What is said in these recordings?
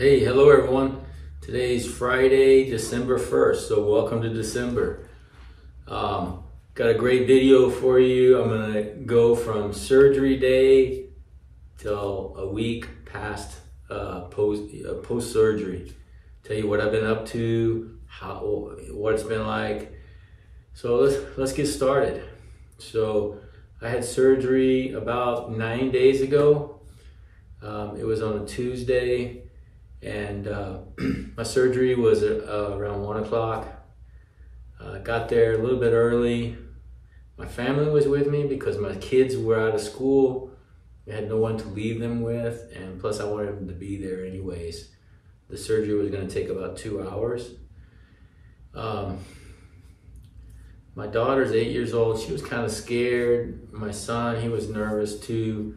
Hey, hello everyone. Today's Friday, December 1st, so welcome to December. Got a great video for you. I'm gonna go from surgery day till a week past post-surgery. Tell you what I've been up to, what it's been like. So let's get started. So I had surgery about 9 days ago. It was on a Tuesday. And my surgery was around 1 o'clock. Got there a little bit early. My family was with me because my kids were out of school. I had no one to leave them with, and plus I wanted them to be there anyways. The surgery was going to take about 2 hours. My daughter's 8 years old. She was kind of scared. My son, he was nervous too.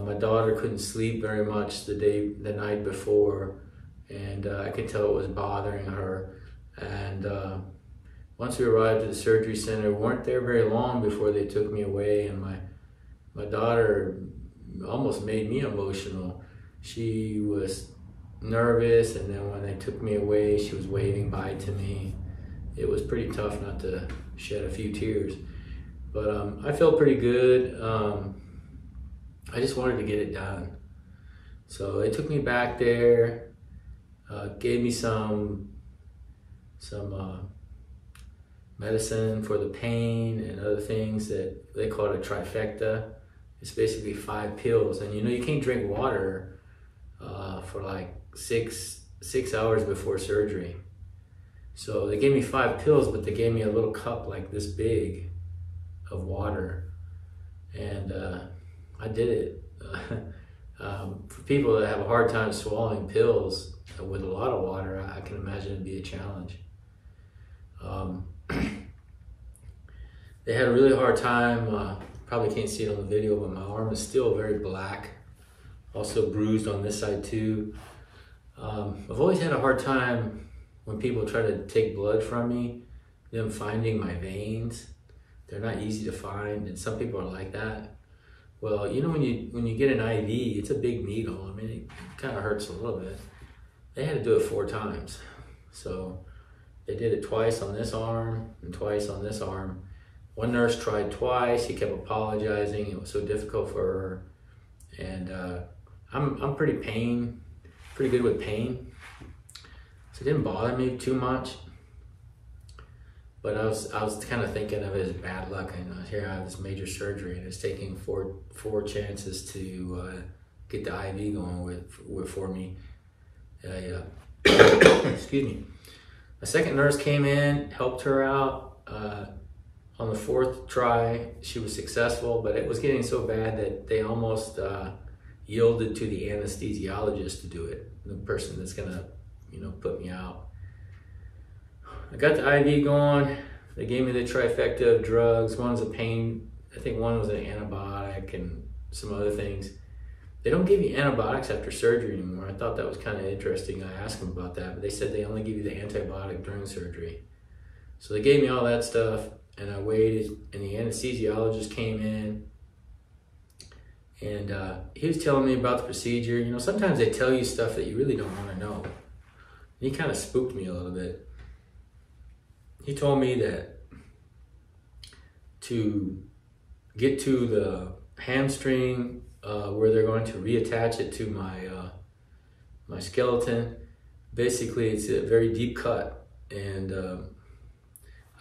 My daughter couldn't sleep very much the night before, and I could tell it was bothering her. And once we arrived at the surgery center, we weren't there very long before they took me away, and my daughter almost made me emotional. She was nervous, and then when they took me away, she was waving bye to me. It was pretty tough not to shed a few tears, but I felt pretty good. I just wanted to get it done. So they took me back there, gave me some medicine for the pain and other things that they call it a trifecta. It's basically 5 pills, and you can't drink water for like six hours before surgery. So they gave me 5 pills, but they gave me a little cup like this big of water, and I did it. For people that have a hard time swallowing pills with a lot of water, I can imagine it'd be a challenge. They had a really hard time, probably can't see it on the video, but my arm is still very black, also bruised on this side too. I've always had a hard time when people try to take blood from me, them finding my veins. They're not easy to find, and some people are like that. Well, when you get an IV, it's a big needle. I mean, it kind of hurts a little bit. They had to do it 4 times. So they did it twice on this arm and twice on this arm. One nurse tried twice. He kept apologizing. It was so difficult for her. And I'm pretty good with pain. So it didn't bother me too much. But I was kind of thinking of it as bad luck. Here I have this major surgery, and it's taking four chances to get the IV going for me. Excuse me. A second nurse came in, helped her out. On the 4th try, she was successful, but it was getting so bad that they almost yielded to the anesthesiologist to do it, the person that's gonna, put me out. I got the IV going. They gave me the trifecta of drugs. One's a pain, I think one was an antibiotic and some other things. They don't give you antibiotics after surgery anymore. I thought that was kind of interesting. I asked them about that, but they said they only give you the antibiotic during surgery. So they gave me all that stuff, and I waited, and the anesthesiologist came in, and he was telling me about the procedure. Sometimes they tell you stuff that you really don't want to know. And he kind of spooked me a little bit. He told me that to get to the hamstring where they're going to reattach it to my skeleton, basically it's a very deep cut, and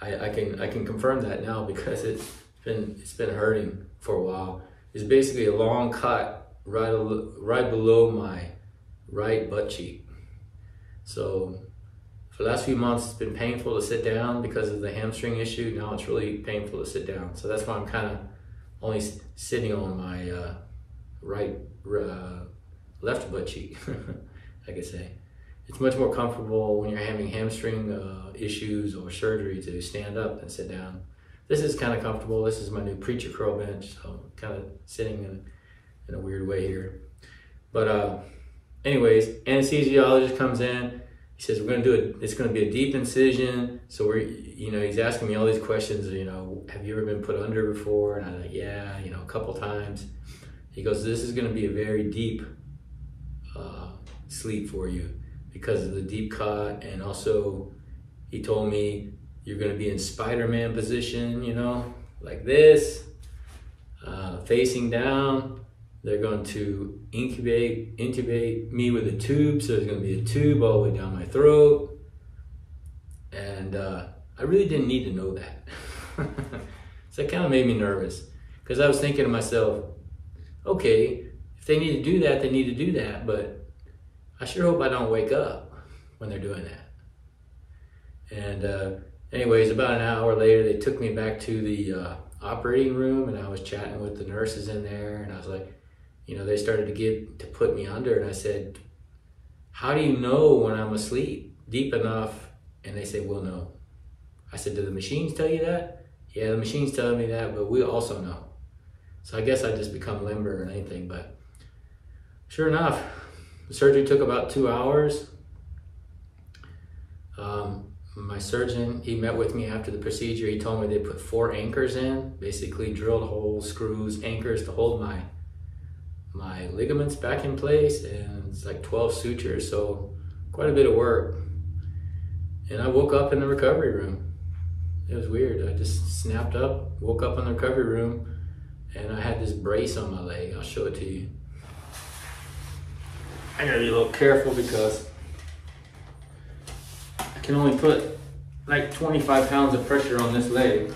I can confirm that now because it's been hurting for a while. It's basically a long cut right below my right butt cheek. So for the last few months, it's been painful to sit down because of the hamstring issue. Now it's really painful to sit down. So that's why I'm kind of only sitting on my left butt cheek, I could say. It's much more comfortable when you're having hamstring issues or surgery to stand up than sit down. This is kind of comfortable. This is my new preacher curl bench, so I'm kind of sitting in a weird way here. But anyways, anesthesiologist comes in. He says, we're going to do it. It's going to be a deep incision. So he's asking me all these questions. Have you ever been put under before? And I'm like, yeah, a couple times. He goes, this is going to be a very deep sleep for you because of the deep cut. And also he told me you're going to be in Spider-Man position, you know, like this, facing down. They're going to intubate me with a tube. So there's going to be a tube all the way down my throat. And I really didn't need to know that. So that kind of made me nervous because I was thinking to myself, okay, if they need to do that, they need to do that. But I sure hope I don't wake up when they're doing that. And anyways, about an hour later, they took me back to the operating room, and I was chatting with the nurses in there, and I was like, you know, they started to put me under, and I said, how do you know when I'm asleep deep enough? And they said, we'll know. I said, do the machines tell you that? Yeah, the machines tell me that, but we also know. So I guess I just become limber or anything, but sure enough, the surgery took about 2 hours. My surgeon, he met with me after the procedure. He told me they put 4 anchors in, basically drilled holes, screws, anchors to hold my ligaments back in place, and it's like 12 sutures, so quite a bit of work. And I woke up in the recovery room. It was weird. I just snapped up, woke up in the recovery room, and I had this brace on my leg. I'll show it to you. I gotta be a little careful because I can only put like 25 pounds of pressure on this leg.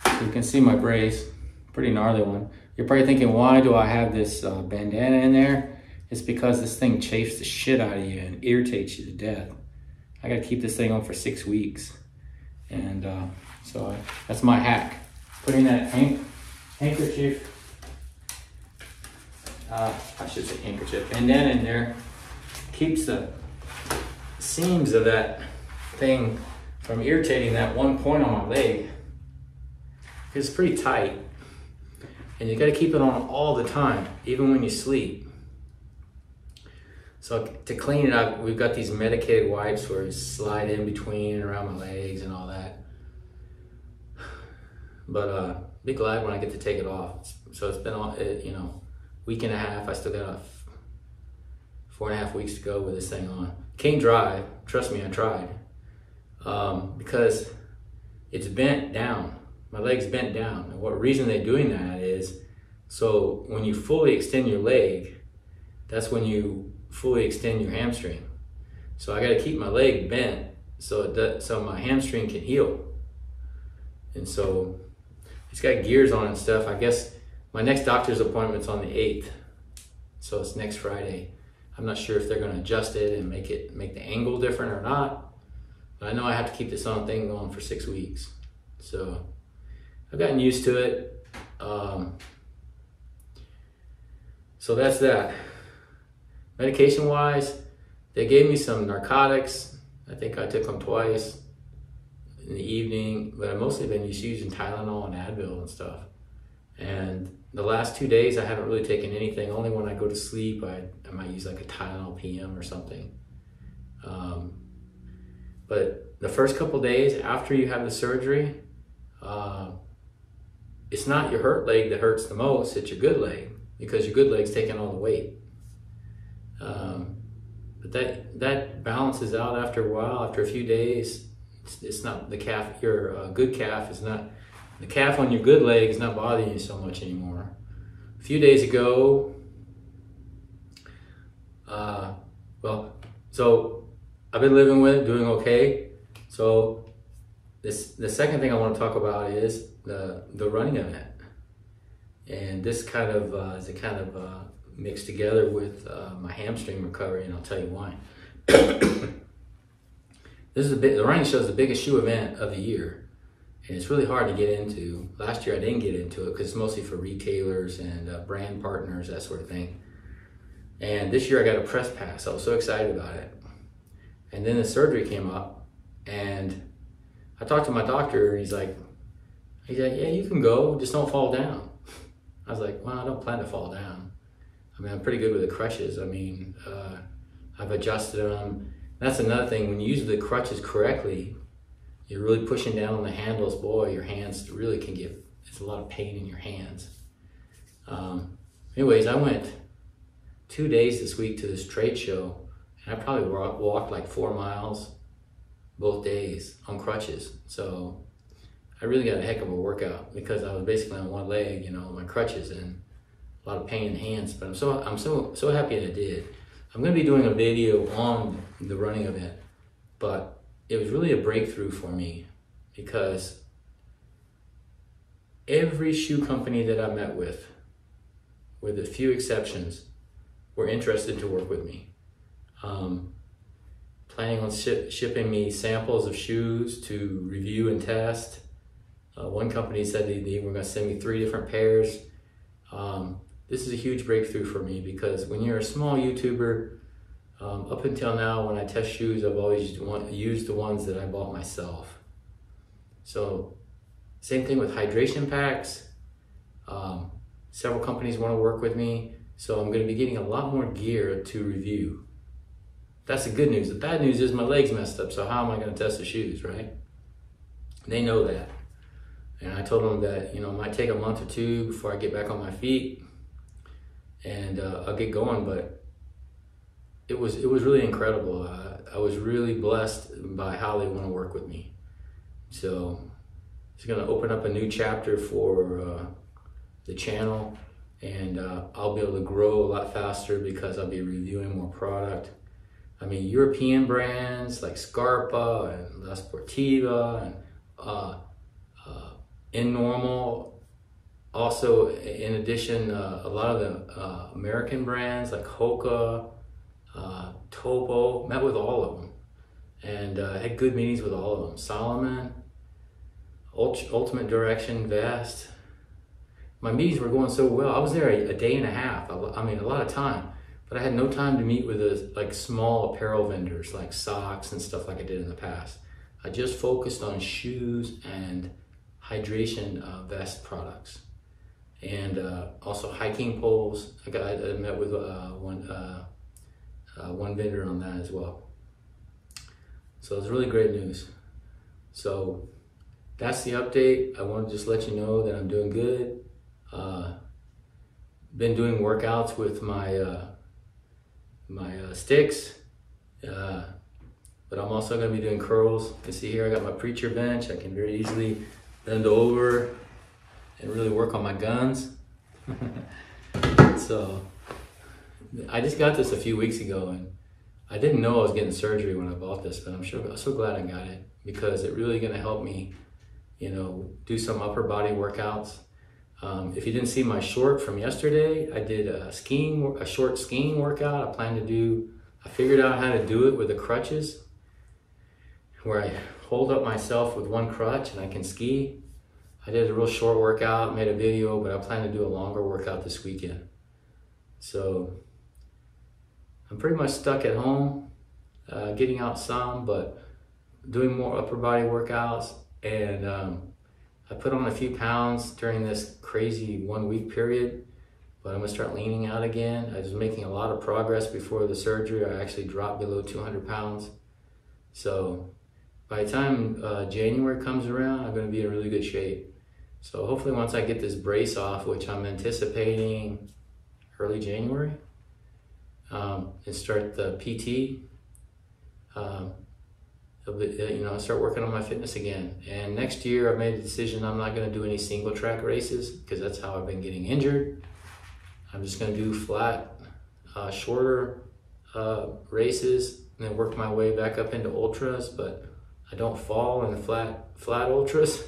So you can see my brace, pretty gnarly one. You're probably thinking, why do I have this bandana in there? It's because this thing chafes the shit out of you and irritates you to death. I gotta keep this thing on for 6 weeks. And so that's my hack. Putting that handkerchief, I should say handkerchief, bandana in there, keeps the seams of that thing from irritating that one point on my leg. It's pretty tight. And you gotta keep it on all the time, even when you sleep. So to clean it up, we've got these medicated wipes where you slide in between and around my legs and all that. But be glad when I get to take it off. So it's been, you know, week and a half. I still got 4.5 weeks to go with this thing on. Can't drive. Trust me, I tried. Because it's bent down. My leg's bent down. And what reason they're doing that is, so when you fully extend your leg, that's when you fully extend your hamstring. So I got to keep my leg bent so my hamstring can heal. And so it's got gears on it and stuff. I guess my next doctor's appointment's on the 8th. So it's next Friday. I'm not sure if they're going to adjust it and make the angle different or not. But I know I have to keep this thing going for 6 weeks. So I've gotten used to it. So that's that. Medication wise, they gave me some narcotics. I think I took them twice in the evening, but I've mostly been just using Tylenol and Advil and stuff. And the last 2 days, I haven't really taken anything. Only when I go to sleep, I might use like a Tylenol PM or something. But the first couple days after you have the surgery, it's not your hurt leg that hurts the most, it's your good leg, because your good leg's taking all the weight. But that balances out after a while. After a few days, it's not the calf. Your good calf is not, the calf on your good leg is not bothering you so much anymore. A few days ago, so I've been living with it, doing okay. So the second thing I want to talk about is the running event, and this kind of is a kind of mixed together with my hamstring recovery, and I'll tell you why. The running show is the biggest shoe event of the year, and it's really hard to get into. Last year I didn't get into it because it's mostly for retailers and brand partners, that sort of thing. And this year I got a press pass. I was so excited about it. And then the surgery came up, and I talked to my doctor, and he's like, yeah, you can go, just don't fall down. I was like, well, I don't plan to fall down. I mean, I'm pretty good with the crutches. I mean, I've adjusted them. That's another thing, when you use the crutches correctly, you're really pushing down on the handles. Boy, your hands really can get, it's a lot of pain in your hands. Anyways, I went 2 days this week to this trade show, and I probably walked like 4 miles both days on crutches. So I really got a heck of a workout because I was basically on one leg, my crutches, and a lot of pain in the hands. But I'm so happy that I did. I'm going to be doing a video on the running event, but it was really a breakthrough for me because every shoe company that I met with a few exceptions, were interested to work with me. Planning on shipping me samples of shoes to review and test. One company said they were going to send me 3 different pairs. This is a huge breakthrough for me because when you're a small YouTuber, up until now when I test shoes, I've always used the ones that I bought myself. So same thing with hydration packs. Several companies want to work with me, so I'm going to be getting a lot more gear to review. That's the good news. The bad news is my leg's messed up, so how am I going to test the shoes, right? They know that. And I told them that, it might take a month or 2 before I get back on my feet, and I'll get going, but it was really incredible. I was really blessed by how they want to work with me. So it's going to open up a new chapter for the channel, and I'll be able to grow a lot faster because I'll be reviewing more product. I mean, European brands like Scarpa and La Sportiva and Normal. Also, in addition, a lot of the American brands like Hoka, Topo, met with all of them, and had good meetings with all of them. Salomon, Ultimate Direction, Vest. My meetings were going so well. I was there a day and a half. I mean, a lot of time, but I had no time to meet with like small apparel vendors like socks and stuff like I did in the past. I just focused on shoes and hydration vest products, and also hiking poles. I met with one vendor on that as well. So it's really great news. So that's the update. I want to just let you know that I'm doing good. Been doing workouts with my sticks, but I'm also going to be doing curls. You can see here I got my preacher bench. I can very easily bend over and really work on my guns. So I just got this a few weeks ago, and I didn't know I was getting surgery when I bought this, but I'm so glad I got it because it's really going to help me, do some upper body workouts. If you didn't see my short from yesterday, I did a short skiing workout. I figured out how to do it with the crutches, where I hold up myself with one crutch and I can ski. I did a real short workout, made a video, but I plan to do a longer workout this weekend. So I'm pretty much stuck at home, getting out some, but doing more upper body workouts, and I put on a few pounds during this crazy 1 week period, but I'm gonna start leaning out again. I was making a lot of progress before the surgery. I actually dropped below 200 pounds. So by the time January comes around, I'm gonna be in really good shape. So hopefully once I get this brace off, which I'm anticipating early January, and start the PT, start working on my fitness again. And next year I've made a decision I'm not going to do any single track races because that's how I've been getting injured. I'm just going to do flat, shorter races and then work my way back up into ultras, but I don't fall in the flat ultras.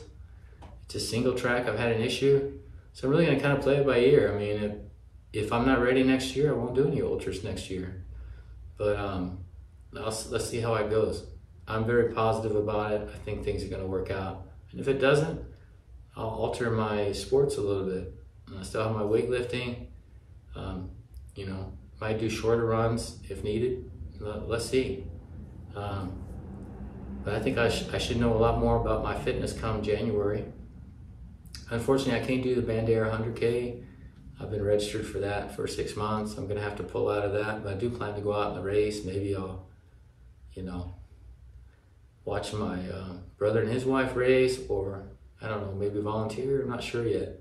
It's a single track. I've had an issue. So I'm really going to kind of play it by ear. I mean, if I'm not ready next year, I won't do any ultras next year. But let's see how it goes. I'm very positive about it. I think things are going to work out. And if it doesn't, I'll alter my sports a little bit. I still have my weightlifting. Might do shorter runs if needed. Let's see. But I think I should know a lot more about my fitness come January. Unfortunately, I can't do the Bandera 100K. I've been registered for that for 6 months. I'm going to have to pull out of that, but I do plan to go out in the race. Maybe I'll, watch my brother and his wife race, or I don't know, maybe volunteer. I'm not sure yet,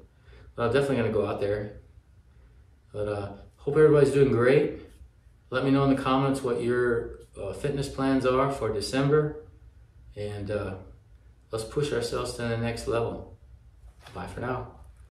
but I'm definitely going to go out there. But hope everybody's doing great. Let me know in the comments what your fitness plans are for December. And let's push ourselves to the next level. Bye for now.